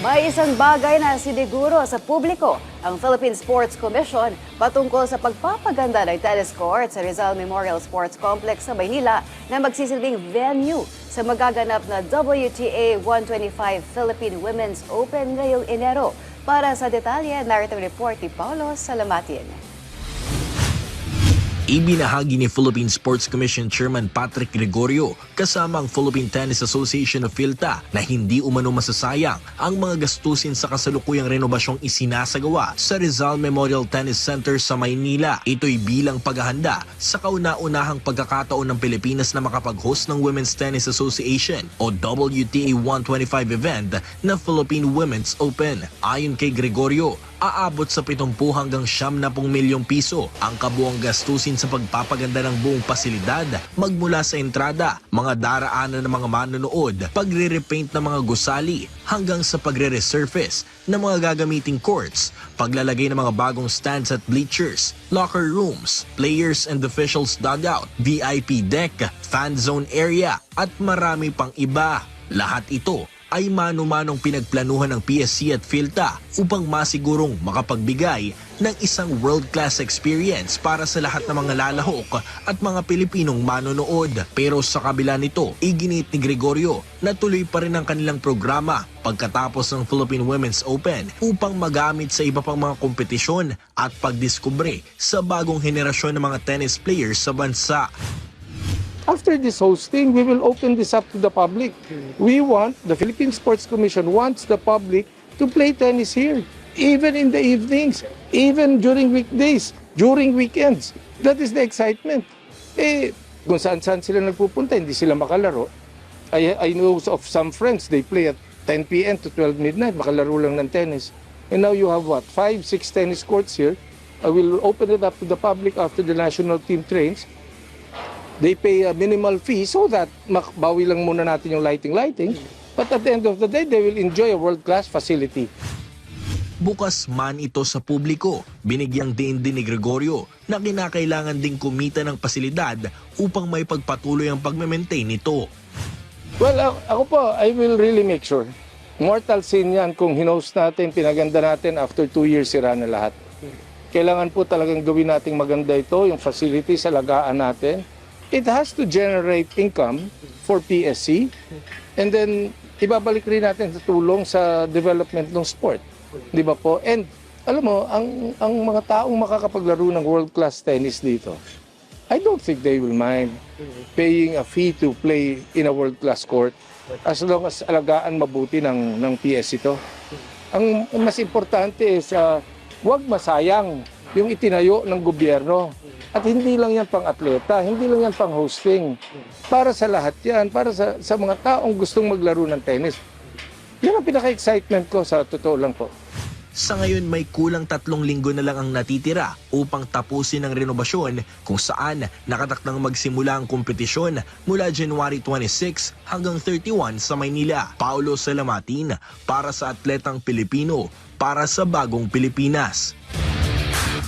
May isang bagay na siniguro sa publiko ang Philippine Sports Commission patungkol sa pagpapaganda ng tennis court sa Rizal Memorial Sports Complex sa Maynila na magsisilbing venue sa magaganap na WTA 125 Philippine Women's Open ngayong Enero. Para sa detalye, narito ang report ni Paulo Salamatin. Ibinahagi ni Philippine Sports Commission Chairman Patrick Gregorio kasama ang Philippine Tennis Association of PhilTA na hindi umano masasayang ang mga gastusin sa kasalukuyang renobasyong isinasagawa sa Rizal Memorial Tennis Center sa Maynila. Ito'y bilang paghahanda sa kauna-unahang pagkakataon ng Pilipinas na makapag-host ng Women's Tennis Association o WTA 125 event na Philippine Women's Open. Ayon kay Gregorio, aabot sa 70 hanggang 70 milyong piso ang kabuang gastusin sa pagpapaganda ng buong pasilidad, magmula sa entrada, mga daraanan ng mga manonood, pagre-repaint ng mga gusali, hanggang sa pagre-resurface ng mga gagamiting courts, paglalagay ng mga bagong stands at bleachers, locker rooms, players and officials dugout, VIP deck, fan zone area, at marami pang iba. Lahat ito ay mano-manong pinagplanuhan ng PSC at PhilTA upang masigurong makapagbigay ng isang world-class experience para sa lahat ng mga lalahok at mga Pilipinong manonood. Pero sa kabila nito, iginit ni Gregorio na tuloy pa rin ang kanilang programa pagkatapos ng Philippine Women's Open upang magamit sa iba pang mga kompetisyon at pagdiskubre sa bagong henerasyon ng mga tennis players sa bansa. After this hosting, we will open this up to the public. The Philippine Sports Commission wants the public to play tennis here, even in the evenings, even during weekdays, during weekends. That is the excitement. Kung saan-saan sila nagpupunta, hindi sila makalaro. I know of some friends, they play at 10 p.m. to 12 midnight, makalaro lang ng tennis. And now you have 5, 6 tennis courts here. I will open it up to the public after the national team trains. They pay a minimal fee so that bawi lang muna natin yung lighting. But at the end of the day, they will enjoy a world-class facility. Bukas man ito sa publiko, binigyang diin din ni Gregorio na kinakailangan ding kumita ng pasilidad upang may pagpatuloy ang pag-maintain nito. Well, ako po, I will really make sure. Mortal sin yan kung hinost natin, pinaganda natin, after 2 years sira na lahat. Kailangan po talagang gawin nating maganda ito, yung facilities, alagaan natin. It has to generate income for PSC, and then ibabalik rin natin sa tulong sa development ng sport. Di ba po? And alam mo, ang mga taong makakapaglaro ng world-class tennis dito, I don't think they will mind paying a fee to play in a world-class court as long as alagaan mabuti ng PSC ito. Ang mas importante is huwag masayang yung itinayo ng gobyerno. At hindi lang yan pang atleta, hindi lang yan pang hosting. Para sa lahat yan, para sa mga taong gustong maglaro ng tennis. Yan ang pinaka-excitement ko, sa totoo lang po. Sa ngayon, may kulang 3 linggo na lang ang natitira upang tapusin ang renovasyon kung saan nakatakdang magsimula ang kompetisyon mula January 26 hanggang 31 sa Maynila. Paulo Salamatin para sa Atletang Pilipino, para sa Bagong Pilipinas.